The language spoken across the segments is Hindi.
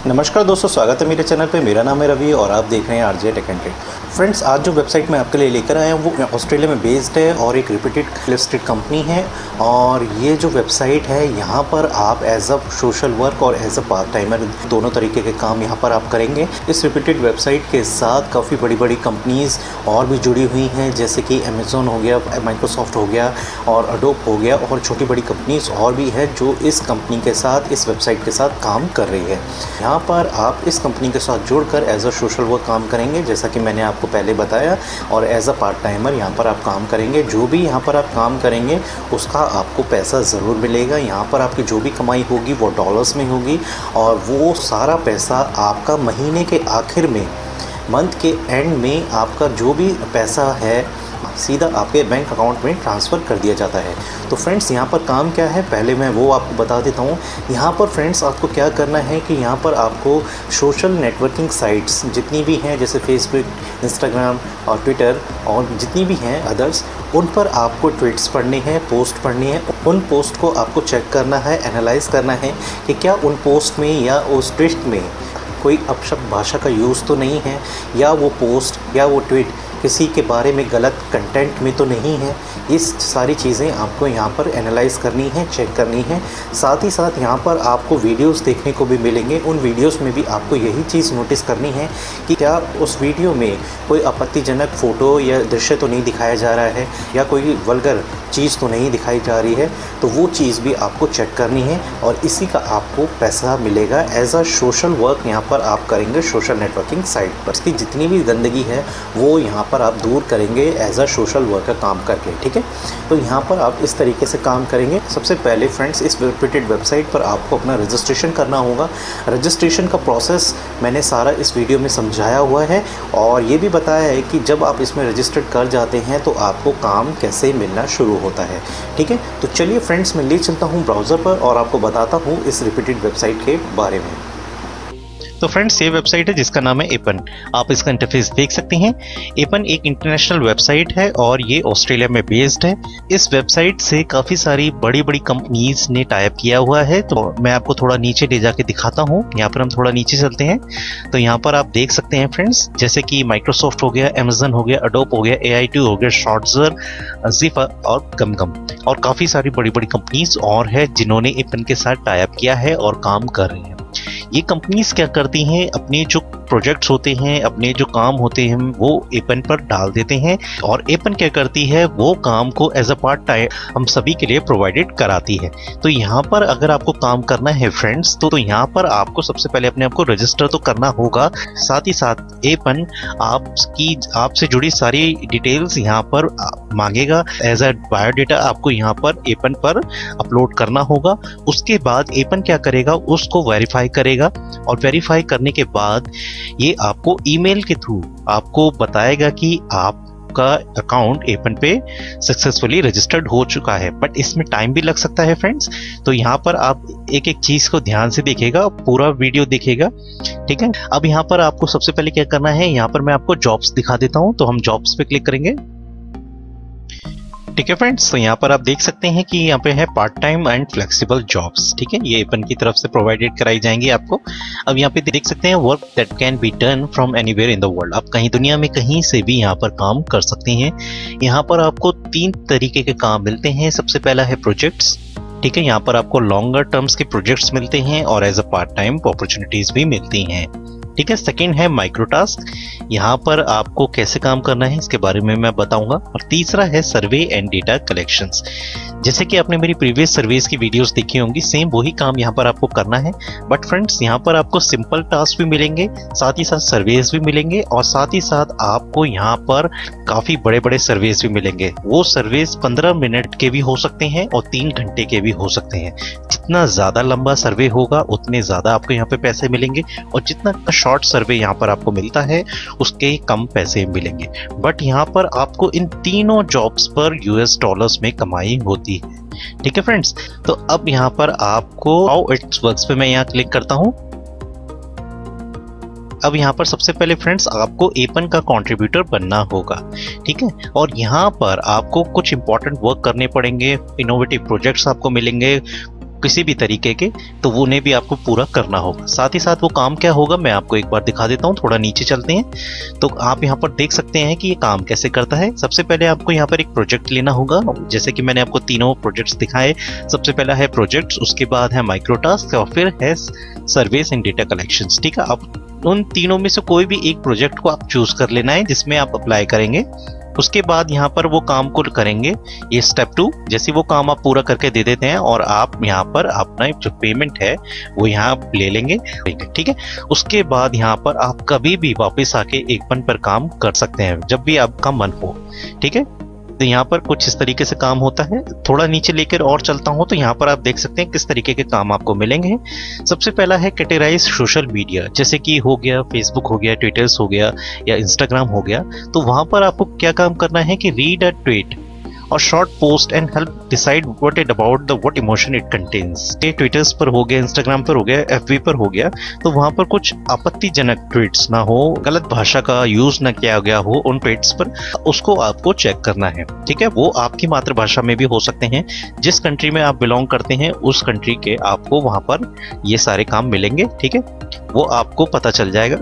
नमस्कार दोस्तों, स्वागत है मेरे चैनल पे। मेरा नाम है रवि और आप देख रहे हैं RJ tech and trade. Friends, आज जो वेबसाइट मैं आपके लिए लेकर आया हूँ वो ऑस्ट्रेलिया में बेस्ड है और एक रिपीटेड लिस्टेड कंपनी है। और ये जो वेबसाइट है यहाँ पर आप एज अ सोशल वर्क और एज अ पार्ट टाइमर दोनों तरीके के काम यहाँ पर आप करेंगे। इस रिपीटेड वेबसाइट के साथ काफ़ी बड़ी बड़ी कंपनीज़ और भी जुड़ी हुई हैं, जैसे कि अमेज़ॉन हो गया, माइक्रोसॉफ्ट हो गया और अडोब हो गया, और छोटी बड़ी कंपनीज़ और भी है जो इस कंपनी के साथ, इस वेबसाइट के साथ काम कर रही है। यहाँ पर आप इस कंपनी के साथ जुड़कर एज अ सोशल वर्क काम करेंगे, जैसा कि मैंने आपको पहले बताया, और एज अ पार्ट टाइमर यहाँ पर आप काम करेंगे। जो भी यहाँ पर आप काम करेंगे उसका आपको पैसा ज़रूर मिलेगा। यहाँ पर आपकी जो भी कमाई होगी वो डॉलर्स में होगी, और वो सारा पैसा आपका महीने के आखिर में, मंथ के एंड में, आपका जो भी पैसा है सीधा आपके बैंक अकाउंट में ट्रांसफ़र कर दिया जाता है। तो फ्रेंड्स, यहाँ पर काम क्या है पहले मैं वो आपको बता देता हूँ। यहाँ पर फ्रेंड्स आपको क्या करना है कि यहाँ पर आपको सोशल नेटवर्किंग साइट्स जितनी भी हैं, जैसे फेसबुक, इंस्टाग्राम और ट्विटर और जितनी भी हैं अदर्स, उन पर आपको ट्वीट्स पढ़ने हैं, पोस्ट पढ़नी है। उन पोस्ट को आपको चेक करना है, एनालाइज करना है कि क्या उन पोस्ट में या उस ट्वीट में कोई अपशब्द भाषा का यूज़ तो नहीं है, या वो पोस्ट या वो ट्वीट किसी के बारे में गलत कंटेंट में तो नहीं है। ये सारी चीज़ें आपको यहाँ पर एनालाइज़ करनी है, चेक करनी है। साथ ही साथ यहाँ पर आपको वीडियोस देखने को भी मिलेंगे। उन वीडियोस में भी आपको यही चीज़ नोटिस करनी है कि क्या उस वीडियो में कोई आपत्तिजनक फ़ोटो या दृश्य तो नहीं दिखाया जा रहा है, या कोई वल्गर चीज़ तो नहीं दिखाई जा रही है। तो वो चीज़ भी आपको चेक करनी है, और इसी का आपको पैसा मिलेगा। एज अ सोशल वर्क यहाँ पर आप करेंगे सोशल नेटवर्किंग साइट पर। इसकी जितनी भी गंदगी है वो यहाँ पर आप दूर करेंगे एज अ सोशल वर्कर काम करके, ठीक है। तो यहाँ पर आप इस तरीके से काम करेंगे। सबसे पहले फ्रेंड्स, इस रिपीटेड वेबसाइट पर आपको अपना रजिस्ट्रेशन करना होगा। रजिस्ट्रेशन का प्रोसेस मैंने सारा इस वीडियो में समझाया हुआ है, और ये भी बताया है कि जब आप इसमें रजिस्टर्ड कर जाते हैं तो आपको काम कैसे मिलना शुरू होता है, ठीक है। तो चलिए फ्रेंड्स, मैं ले चलता हूँ ब्राउज़र पर और आपको बताता हूँ इस रिपीटेड वेबसाइट के बारे में। तो फ्रेंड्स, ये वेबसाइट है जिसका नाम है एपन। आप इसका इंटरफेस देख सकते हैं। एपन एक इंटरनेशनल वेबसाइट है और ये ऑस्ट्रेलिया में बेस्ड है। इस वेबसाइट से काफ़ी सारी बड़ी बड़ी कंपनीज ने टाई अप किया हुआ है। तो मैं आपको थोड़ा नीचे ले जाके दिखाता हूँ। यहाँ पर हम थोड़ा नीचे चलते हैं तो यहाँ पर आप देख सकते हैं फ्रेंड्स, जैसे कि माइक्रोसॉफ्ट हो गया, अमेजन हो गया, अडोब हो गया, AI2 हो गया, शॉर्ट्जर, ज़िपर और गमगम, और काफ़ी सारी बड़ी बड़ी कंपनीज और है जिन्होंने एपन के साथ टाई अप किया है और काम कर रही हैं। ये कंपनीज क्या करती हैं, अपने जो प्रोजेक्ट्स होते हैं, अपने जो काम होते हैं वो एपन पर डाल देते हैं, और एपन क्या करती है, वो काम को एज अ पार्ट टाइम हम सभी के लिए प्रोवाइडेड कराती है। तो यहाँ पर अगर आपको काम करना है फ्रेंड्स, तो यहाँ पर आपको सबसे पहले अपने आप को रजिस्टर तो करना होगा। साथ ही साथ एपन आपसे जुड़ी सारी डिटेल्स यहाँ पर मांगेगा। एज अ बायोडाटा आपको यहाँ पर एपन पर अपलोड करना होगा। उसके बाद एपन क्या करेगा, उसको वेरीफाई करेगा, और वेरीफाई करने के बाद ये आपको ईमेल के थ्रू आपको बताएगा कि आपका अकाउंट एपन पे सक्सेसफुली रजिस्टर्ड हो चुका है। बट इसमें टाइम भी लग सकता है फ्रेंड्स। तो यहाँ पर आप एक एक चीज को ध्यान से देखिएगा, पूरा वीडियो देखिएगा, ठीक है। अब यहाँ पर आपको सबसे पहले क्या करना है, यहाँ पर मैं आपको जॉब्स दिखा देता हूँ। तो हम जॉब्स पे क्लिक करेंगे, ठीक है फ्रेंड्स। तो यहाँ पर आप देख सकते हैं कि यहाँ पे है part time and flexible jobs, ठीक है। ये एपन की तरफ से प्रोवाइडेड कराई जाएंगी आपको। अब यहाँ पे देख सकते हैं work that can be done from anywhere in the world. आप कहीं दुनिया में कहीं से भी यहाँ पर काम कर सकते हैं। यहाँ पर आपको 3 तरीके के काम मिलते हैं। सबसे पहला है प्रोजेक्ट्स, ठीक है। यहाँ पर आपको लॉन्गर टर्म्स के प्रोजेक्ट्स मिलते हैं और as a part time opportunities भी मिलती हैं, ठीक है। सेकेंड है माइक्रो टास्क। यहाँ पर आपको कैसे काम करना है इसके बारे में मैं बताऊंगा। और तीसरा है सर्वे एंड डेटा कलेक्शंस। जैसे कि आपने मेरी प्रीवियस सर्वेस की वीडियोस देखी होंगी, सेम वही काम यहाँ पर आपको करना है। बट फ्रेंड्स, यहाँ पर आपको सिंपल टास्क भी मिलेंगे, साथ ही साथ सर्वेस भी मिलेंगे, और साथ ही साथ आपको यहाँ पर काफी बड़े बड़े सर्वेस भी मिलेंगे। वो सर्वेस 15 मिनट के भी हो सकते हैं और 3 घंटे के भी हो सकते हैं। जितना ज्यादा लंबा सर्वे होगा उतने ज्यादा आपको यहाँ पे पैसे मिलेंगे, और जितना शॉर्ट सर्वे यहाँ पर आपको मिलता है उसके कम पैसे मिलेंगे। बट यहाँ पर आपको इन तीनों जॉब्स पर US डॉलर्स में कमाई होती है, ठीक है फ्रेंड्स। तो अब यहाँ पर आपको हाउ इट्स वर्क्स पे मैं यहाँ क्लिक करता हूँ। अब यहाँ पर सबसे पहले फ्रेंड्स आपको एपन का कंट्रीब्यूटर बनना होगा, ठीक है। और यहाँ पर आपको कुछ इंपॉर्टेंट वर्क करने पड़ेंगे, इनोवेटिव प्रोजेक्ट्स आपको मिलेंगे किसी भी तरीके के, तो वो उन्हें भी आपको पूरा करना होगा। साथ ही साथ वो काम क्या होगा मैं आपको एक बार दिखा देता हूँ। थोड़ा नीचे चलते हैं तो आप यहाँ पर देख सकते हैं कि ये काम कैसे करता है। सबसे पहले आपको यहाँ पर एक प्रोजेक्ट लेना होगा, जैसे कि मैंने आपको तीनों प्रोजेक्ट्स दिखाए। सबसे पहला है प्रोजेक्ट्स, उसके बाद है माइक्रो टास्क और फिर है सर्वेस एंड डेटा कलेक्शंस, ठीक है। अब उन तीनों में से कोई भी एक प्रोजेक्ट को आप चूज कर लेना है जिसमें आप अप्लाई करेंगे। उसके बाद यहाँ पर वो काम को करेंगे। ये स्टेप 2, जैसे वो काम आप पूरा करके दे देते हैं और आप यहाँ पर अपना जो पेमेंट है वो यहाँ ले लेंगे, ठीक है। उसके बाद यहाँ पर आप कभी भी वापस आके एपन पर काम कर सकते हैं जब भी आपका मन हो, ठीक है। तो यहाँ पर कुछ इस तरीके से काम होता है। थोड़ा नीचे लेकर और चलता हूँ तो यहाँ पर आप देख सकते हैं किस तरीके के काम आपको मिलेंगे। सबसे पहला है कैटेगराइज सोशल मीडिया, जैसे कि हो गया फेसबुक हो गया, ट्विटर्स हो गया या इंस्टाग्राम हो गया। तो वहां पर आपको क्या काम करना है कि रीड अ ट्वीट और short post and help decide what it about the what emotion it contains. ये ट्विटर्स पर हो गया, इंस्टाग्राम पर हो गया, एफबी पर हो गया, तो वहां पर कुछ आपत्तिजनक ट्वीट्स ना हो, गलत भाषा का यूज ना किया गया हो उन ट्वीट्स पर, उसको आपको चेक करना है, ठीक है। वो आपकी मातृभाषा में भी हो सकते हैं, जिस कंट्री में आप बिलोंग करते हैं उस कंट्री के आपको वहां पर ये सारे काम मिलेंगे, ठीक है, वो आपको पता चल जाएगा।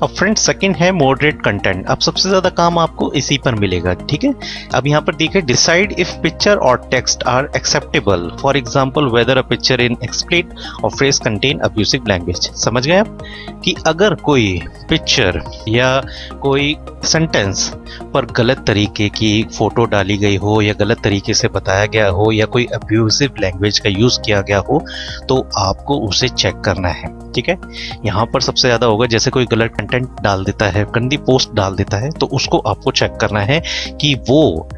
अब फ्रेंड्स सेकंड है मॉडरेट कंटेंट। अब सबसे ज्यादा काम आपको इसी पर मिलेगा, ठीक है। अब यहाँ पर देखिए डिसाइड इफ पिक्चर और text are acceptable, for example whether a picture in explain or phrase contain abusive language. समझ गए आप कि अगर कोई पिक्चर या कोई सेंटेंस पर गलत तरीके की फोटो डाली गई हो या गलत तरीके से बताया गया हो या कोई अब्यूसिव लैंग्वेज का यूज किया गया हो तो आपको उसे चेक करना है, ठीक है। यहाँ पर सबसे ज्यादा होगा जैसे कोई गलत कंटेंट डाल देता है, गंदी पोस्ट डाल देता है, तो उसको आपको चेक करना है कि वो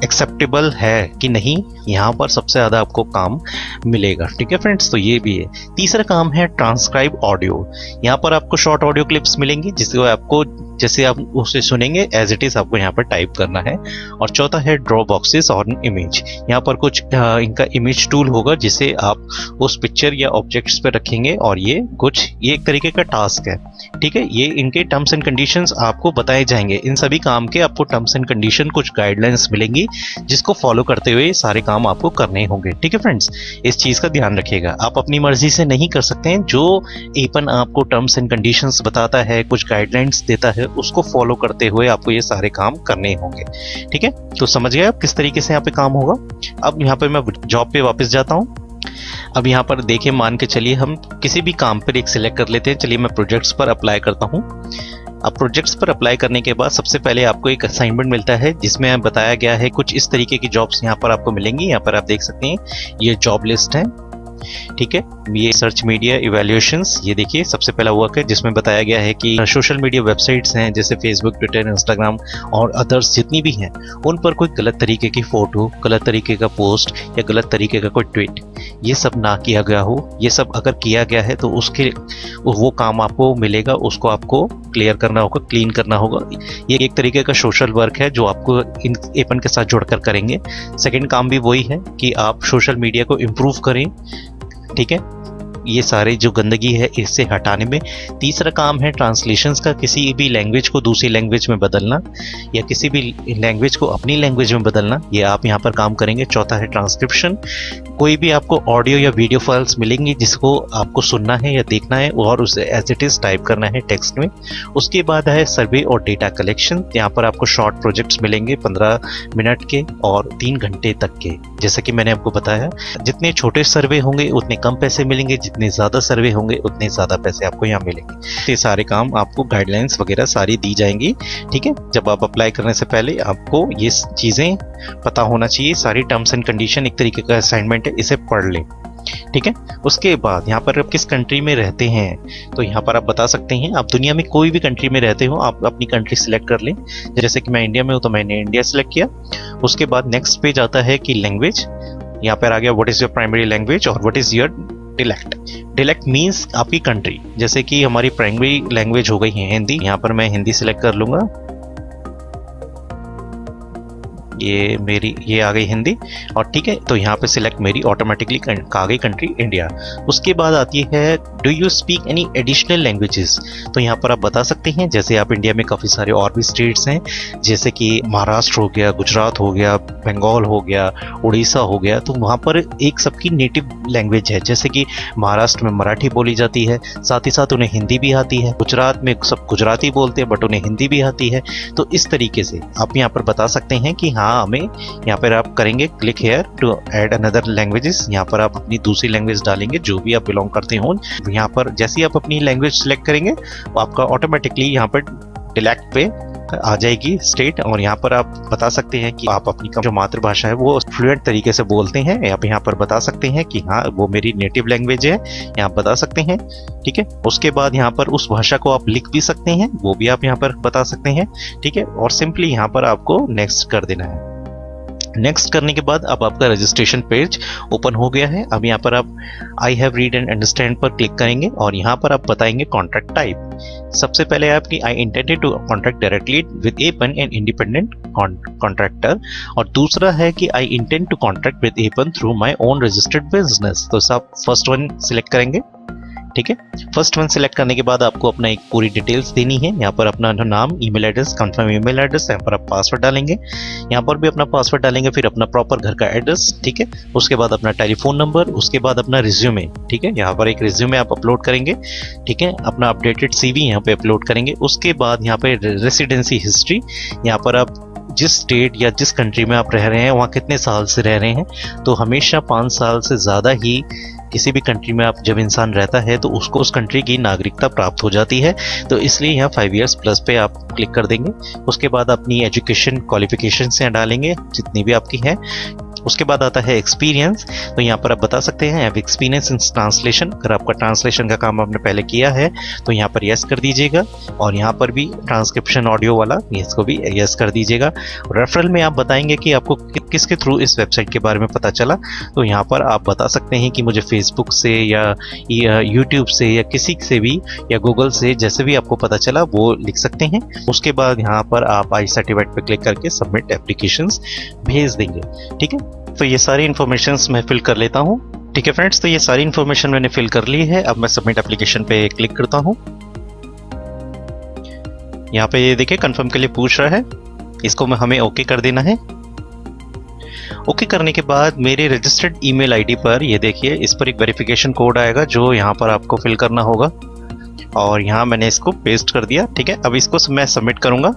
एक्सेप्टेबल है कि नहीं। यहाँ पर सबसे ज्यादा आपको काम मिलेगा, ठीक है फ्रेंड्स। तो ये भी है। तीसरा काम है ट्रांसक्राइब ऑडियो। यहाँ पर आपको शॉर्ट ऑडियो क्लिप्स मिलेंगी जिसको आपको जैसे आप उसे सुनेंगे एज इट इज आपको यहाँ पर टाइप करना है। और चौथा है ड्रॉ बॉक्सेस और इमेज। यहाँ पर कुछ इनका इमेज टूल होगा जिसे आप उस पिक्चर या ऑब्जेक्ट्स पे रखेंगे और ये एक तरीके का टास्क है, ठीक है। ये इनके टर्म्स एंड कंडीशंस आपको बताए जाएंगे। इन सभी काम के आपको टर्म्स एंड कंडीशन कुछ गाइडलाइंस मिलेंगी जिसको फॉलो करते हुए सारे काम आपको करने होंगे, ठीक है फ्रेंड्स। इस चीज का ध्यान रखिएगा, आप अपनी मर्जी से नहीं कर सकते हैं। जो एपन आपको टर्म्स एंड कंडीशंस बताता है, कुछ गाइडलाइंस देता है, उसको फॉलो करते हुए आपको ये सारे काम करने होंगे, ठीक है। तो समझ गए आप किस तरीके से यहाँ पे काम होगा। अब यहाँ पे मैं जॉब पे वापस जाता हूँ। अब यहाँ पर देखिए, मान के चलिए हम किसी भी काम पर एक सिलेक्ट कर लेते हैं। चलिए मैं प्रोजेक्ट्स पर अप्लाई करता हूँ। अब प्रोजेक्ट्स पर अप्लाई करने के बाद सबसे पहले आपको एक असाइनमेंट मिलता है जिसमें बताया गया है कुछ इस तरीके की जॉब्स यहाँ पर आपको मिलेंगी। यहाँ पर आप देख सकते हैं ये जॉब लिस्ट है, ठीक है। ये सर्च मीडिया इवैल्यूएशंस, ये देखिए सबसे पहला वर्क है जिसमें बताया गया है कि सोशल मीडिया वेबसाइट्स हैं जैसे फेसबुक, ट्विटर, इंस्टाग्राम और अदर्स जितनी भी हैं उन पर कोई गलत तरीके की फोटो, गलत तरीके का पोस्ट या गलत तरीके का कोई ट्वीट ये सब ना किया गया हो। ये सब अगर किया गया है तो उसके वो काम आपको मिलेगा, उसको आपको क्लियर करना होगा, क्लीन करना होगा। ये एक तरीके का सोशल वर्क है जो आपको इन एपन के साथ जुड़कर करेंगे। सेकंड काम भी वही है कि आप सोशल मीडिया को इम्प्रूव करें, ठीक है, ये सारे जो गंदगी है इससे हटाने में। तीसरा काम है ट्रांसलेशंस का, किसी भी लैंग्वेज को दूसरी लैंग्वेज में बदलना या किसी भी लैंग्वेज को अपनी लैंग्वेज में बदलना, ये आप यहाँ पर काम करेंगे। चौथा है ट्रांसक्रिप्शन, कोई भी आपको ऑडियो या वीडियो फाइल्स मिलेंगी जिसको आपको सुनना है या देखना है और उसे एज इट इज टाइप करना है टेक्स्ट में। उसके बाद है सर्वे और डेटा कलेक्शन, यहाँ पर आपको शॉर्ट प्रोजेक्ट्स मिलेंगे 15 मिनट के और 3 घंटे तक के। जैसा कि मैंने आपको बताया, जितने छोटे सर्वे होंगे उतने कम पैसे मिलेंगे, जितने ज्यादा सर्वे होंगे उतने ज्यादा पैसे आपको यहाँ मिलेंगे। ये सारे काम आपको गाइडलाइंस वगैरह सारी दी जाएंगी, ठीक है। जब आप अप्लाई करने से पहले आपको ये चीजें पता होना चाहिए। सारी टर्म्स एंड कंडीशन एक तरीके का असाइनमेंट है, इसे पढ़ लें, ठीक है। उसके बाद यहाँ पर आप किस कंट्री में रहते हैं तो यहाँ पर आप बता सकते हैं। आप दुनिया में कोई भी कंट्री में रहते हो आप अपनी कंट्री सिलेक्ट कर लें। जैसे कि मैं इंडिया में हूँ तो मैंने इंडिया सिलेक्ट किया। उसके बाद नेक्स्ट पेज आता है कि लैंग्वेज, यहाँ पर आ गया what is your primary language और व्हाट इज योर डिलेक्ट। डिलेक्ट मीन्स आपकी कंट्री, जैसे कि हमारी प्राइमरी लैंग्वेज हो गई है हिंदी, यहाँ पर मैं हिंदी सिलेक्ट कर लूंगा। ये आ गई हिंदी, और ठीक है, तो यहाँ पे सिलेक्ट मेरी ऑटोमेटिकली आ गई कंट्री इंडिया। उसके बाद आती है do you speak any additional languages, तो यहाँ पर आप बता सकते हैं, जैसे आप इंडिया में काफ़ी सारे और भी स्टेट्स हैं, जैसे कि महाराष्ट्र हो गया, गुजरात हो गया, बंगाल हो गया, उड़ीसा हो गया, तो वहाँ पर एक सबकी नेटिव लैंग्वेज है। जैसे कि महाराष्ट्र में मराठी बोली जाती है, साथ ही साथ उन्हें हिंदी भी आती है। गुजरात में सब गुजराती बोलते हैं बट उन्हें हिंदी भी आती है। तो इस तरीके से आप यहाँ पर बता सकते हैं कि हाँ, हमें यहाँ पर आप करेंगे click here to add another languages. यहाँ पर आप अपनी दूसरी लैंग्वेज डालेंगे जो भी आप बिलोंग करते हो। यहाँ पर जैसे ही आप अपनी लैंग्वेज सिलेक्ट करेंगे तो आपका ऑटोमेटिकली यहाँ पर डिलेक्ट पे आ जाएगी स्टेट, और यहाँ पर आप बता सकते हैं कि आप अपनी जो मातृभाषा है वो फ्लुएंट तरीके से बोलते हैं। आप यहाँ पर बता सकते हैं कि हाँ, वो मेरी नेटिव लैंग्वेज है, यहाँ बता सकते हैं। ठीक है, उसके बाद यहाँ पर उस भाषा को आप लिख भी सकते हैं, वो भी आप यहाँ पर बता सकते हैं। ठीक है, और सिंपली यहाँ पर आपको नेक्स्ट कर देना है। नेक्स्ट करने के बाद अब आपका रजिस्ट्रेशन पेज ओपन हो गया है। अब यहाँ पर आप I have read and understand पर क्लिक करेंगे और यहाँ पर आप बताएंगे कॉन्ट्रैक्ट टाइप। सबसे पहले आपकी I intended to contract directly with Appen and independent contractor, और दूसरा है कि I intend to contract with Appen through my own registered business. तो आप फर्स्ट वन सिलेक्ट करेंगे। ठीक है, फर्स्ट वन सिलेक्ट करने के बाद आपको अपना एक पूरी डिटेल्स देनी है। यहाँ पर अपना नाम, email address, confirm email address, यहाँ पर आप पासवर्ड डालेंगे, यहाँ पर भी अपना पासवर्ड डालेंगे, फिर अपना प्रॉपर घर का एड्रेस। ठीक है, उसके बाद अपना टेलीफोन नंबर, उसके बाद अपना रिज्यूमे। ठीक है, यहाँ पर एक रिज्यूमे आप अपलोड करेंगे। ठीक है, अपना अपडेटेड CV यहाँ पे अपलोड करेंगे। उसके बाद यहाँ पे रेसिडेंसी हिस्ट्री, यहाँ पर आप जिस स्टेट या जिस कंट्री में आप रह रहे हैं वहाँ कितने साल से रह रहे हैं। तो हमेशा 5 साल से ज़्यादा ही किसी भी कंट्री में आप जब इंसान रहता है तो उसको उस कंट्री की नागरिकता प्राप्त हो जाती है। तो इसलिए यहाँ 5 इयर्स प्लस पे आप क्लिक कर देंगे। उसके बाद अपनी एजुकेशन क्वालिफिकेशन से डालेंगे जितनी भी आपकी है। उसके बाद आता है एक्सपीरियंस, तो यहाँ पर आप बता सकते हैं हैव एक्सपीरियंस इन ट्रांसलेशन। अगर आपका ट्रांसलेशन का काम आपने पहले किया है तो यहाँ पर यस कर दीजिएगा, और यहाँ पर भी ट्रांसक्रिप्शन ऑडियो वाला इसको भी यस कर दीजिएगा। रेफरल में आप बताएंगे कि आपको किसके थ्रू इस वेबसाइट के बारे में पता चला। तो यहाँ पर आप बता सकते हैं कि मुझे फेसबुक से या यूट्यूब से या किसी से भी या गूगल से, जैसे भी आपको पता चला वो लिख सकते हैं। उसके बाद यहाँ पर आप आई सर्टिफिकेट पर क्लिक करके सबमिट एप्लीकेशंस भेज देंगे। ठीक है, तो ये सारी इन्फॉर्मेशंस मैं फिल कर लेता हूँ। ठीक है फ्रेंड्स, तो ये सारी इन्फॉर्मेशन मैंने फिल कर ली है। अब मैं सबमिट एप्लीकेशन पे क्लिक करता हूँ। यहाँ पे ये देखिए कंफर्म के लिए पूछ रहा है, इसको हमें ओके कर देना है। ओके करने के बाद मेरे रजिस्टर्ड ईमेल आईडी पर ये देखिए इस पर एक वेरिफिकेशन कोड आएगा जो यहाँ पर आपको फिल करना होगा, और यहाँ मैंने इसको पेस्ट कर दिया। ठीक है, अब इसको मैं सबमिट करूंगा।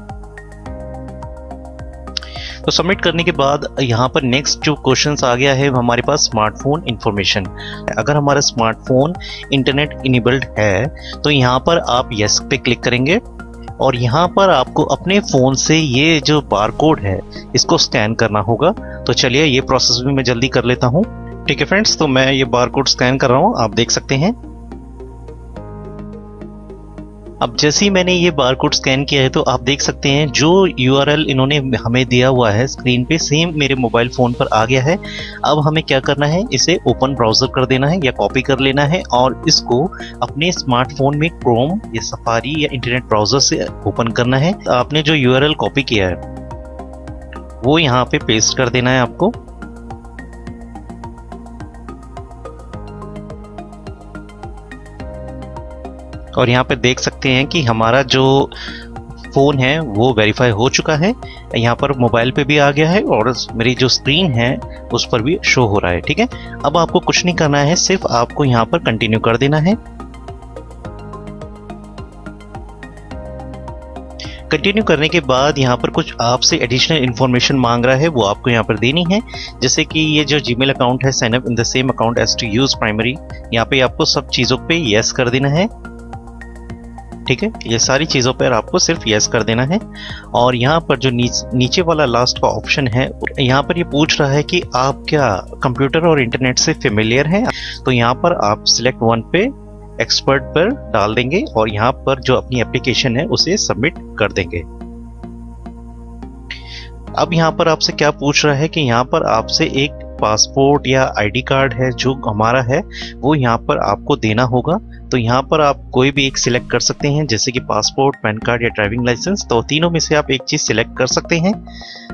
तो सबमिट करने के बाद यहाँ पर नेक्स्ट जो क्वेश्चंस आ गया है हमारे पास स्मार्टफोन इंफॉर्मेशन। अगर हमारा स्मार्टफोन इंटरनेट इनेबल्ड है तो यहाँ पर आप यस पे क्लिक करेंगे, और यहाँ पर आपको अपने फ़ोन से ये जो बारकोड है इसको स्कैन करना होगा। तो चलिए ये प्रोसेस भी मैं जल्दी कर लेता हूँ। ठीक है फ्रेंड्स, तो मैं ये बारकोड स्कैन कर रहा हूँ, आप देख सकते हैं। अब जैसे ही मैंने ये बारकोड स्कैन किया है तो आप देख सकते हैं जो URL इन्होंने हमें दिया हुआ है स्क्रीन पे सेम मेरे मोबाइल फ़ोन पर आ गया है। अब हमें क्या करना है, इसे ओपन ब्राउज़र कर देना है या कॉपी कर लेना है, और इसको अपने स्मार्टफोन में क्रोम या सफारी या इंटरनेट ब्राउज़र से ओपन करना है। आपने जो URL कॉपी किया है वो यहाँ पे पेस्ट कर देना है आपको। और यहाँ पे देख सकते हैं कि हमारा जो फ़ोन है वो वेरीफाई हो चुका है। यहाँ पर मोबाइल पे भी आ गया है और मेरी जो स्क्रीन है उस पर भी शो हो रहा है। ठीक है, अब आपको कुछ नहीं करना है, सिर्फ आपको यहाँ पर कंटिन्यू कर देना है। कंटिन्यू करने के बाद यहाँ पर कुछ आपसे एडिशनल इन्फॉर्मेशन मांग रहा है, वो आपको यहाँ पर देनी है। जैसे कि ये जो जीमेल अकाउंट है, sign up in the same account as to use primary, यहाँ पे आपको सब चीज़ों पे यस कर देना है। ठीक है, ये सारी चीज़ों पर आपको सिर्फ यस कर देना है। और यहाँ पर जो नीचे वाला लास्ट का ऑप्शन है, यहाँ पर ये पूछ रहा है कि आप क्या कंप्यूटर और इंटरनेट से फेमिलियर हैं। तो यहाँ पर आप सिलेक्ट वन पे एक्सपर्ट पर डाल देंगे और यहाँ पर जो अपनी एप्लीकेशन है उसे सबमिट कर देंगे। अब यहाँ पर आपसे क्या पूछ रहा है कि यहाँ पर आपसे एक पासपोर्ट या आईडी कार्ड है जो हमारा है वो यहाँ पर आपको देना होगा। तो यहाँ पर आप कोई भी एक सिलेक्ट कर सकते हैं, जैसे कि पासपोर्ट, पैन कार्ड या ड्राइविंग लाइसेंस। तो तीनों में से आप एक चीज़ सिलेक्ट कर सकते हैं।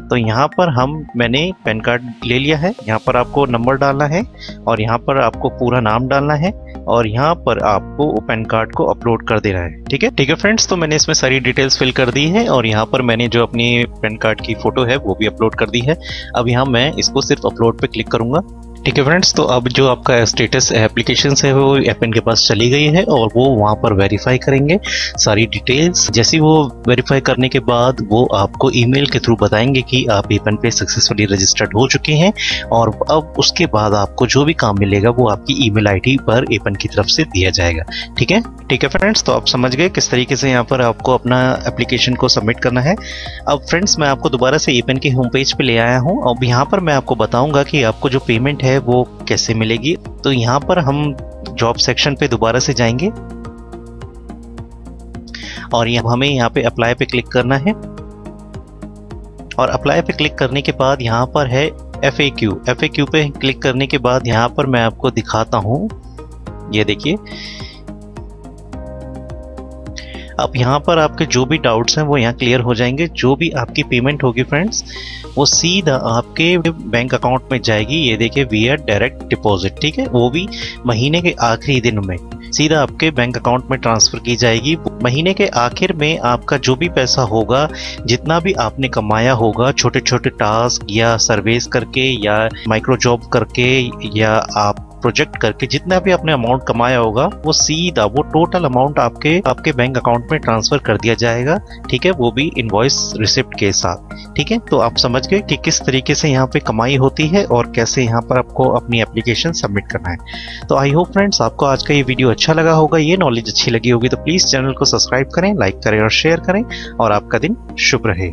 तो यहाँ पर मैंने पैन कार्ड ले लिया है। यहाँ पर आपको नंबर डालना है और यहाँ पर आपको पूरा नाम डालना है और यहाँ पर आपको पैन कार्ड को अपलोड कर देना है। ठीक है फ्रेंड्स, तो मैंने इसमें सारी डिटेल्स फिल कर दी है और यहाँ पर मैंने जो अपनी पैन कार्ड की फ़ोटो है वो भी अपलोड कर दी है। अब यहाँ मैं इसको सिर्फ अपलोड पे क्लिक करूँगा। ठीक है फ्रेंड्स, तो अब जो आपका स्टेटस एप्लीकेशन है वो एपन के पास चली गई है और वो वहाँ पर वेरीफाई करेंगे सारी डिटेल्स। जैसे वो वेरीफाई करने के बाद वो आपको ईमेल के थ्रू बताएंगे कि आप एपन पे सक्सेसफुली रजिस्टर्ड हो चुके हैं और अब उसके बाद आपको जो भी काम मिलेगा वो आपकी ईमेल आईडी पर एपन की तरफ से दिया जाएगा। ठीक है फ्रेंड्स, तो आप समझ गए किस तरीके से यहाँ पर आपको अपना एप्लीकेशन को सबमिट करना है। अब फ्रेंड्स, मैं आपको दोबारा से एपन के होम पेज पे ले आया हूँ। अब यहाँ पर मैं आपको बताऊंगा कि आपको जो पेमेंट है वो कैसे मिलेगी। तो यहाँ पर हम जॉब सेक्शन पे दोबारा से जाएंगे और हमें यहाँ पे अप्लाई पे क्लिक करना है और अप्लाई पे क्लिक करने के बाद यहाँ पर है FAQ पे क्लिक करने के बाद यहाँ पर मैं आपको दिखाता हूँ। ये देखिए, अब यहाँ पर आपके जो भी डाउट्स हैं वो यहाँ क्लियर हो जाएंगे। जो भी आपकी पेमेंट होगी फ्रेंड्स वो सीधा आपके बैंक अकाउंट में जाएगी। ये देखिए, विया डायरेक्ट डिपॉजिट। ठीक है, वो भी महीने के आखिरी दिन में सीधा आपके बैंक अकाउंट में ट्रांसफ़र की जाएगी। महीने के आखिर में आपका जो भी पैसा होगा, जितना भी आपने कमाया होगा छोटे छोटे टास्क या सर्विस करके या माइक्रो जॉब करके या आप प्रोजेक्ट करके, जितना भी आपने अमाउंट कमाया होगा वो सीधा वो टोटल अमाउंट आपके बैंक अकाउंट में ट्रांसफर कर दिया जाएगा। ठीक है, वो भी इनवॉइस रिसिप्ट के साथ। ठीक है, तो आप समझ गए कि किस तरीके से यहाँ पे कमाई होती है और कैसे यहाँ पर आपको अपनी एप्लीकेशन सबमिट करना है। तो आई होप फ्रेंड्स आपको आज का ये वीडियो अच्छा लगा होगा, ये नॉलेज अच्छी लगी होगी तो प्लीज़ चैनल को सब्सक्राइब करें, लाइक करें और शेयर करें और आपका दिन शुभ रहे।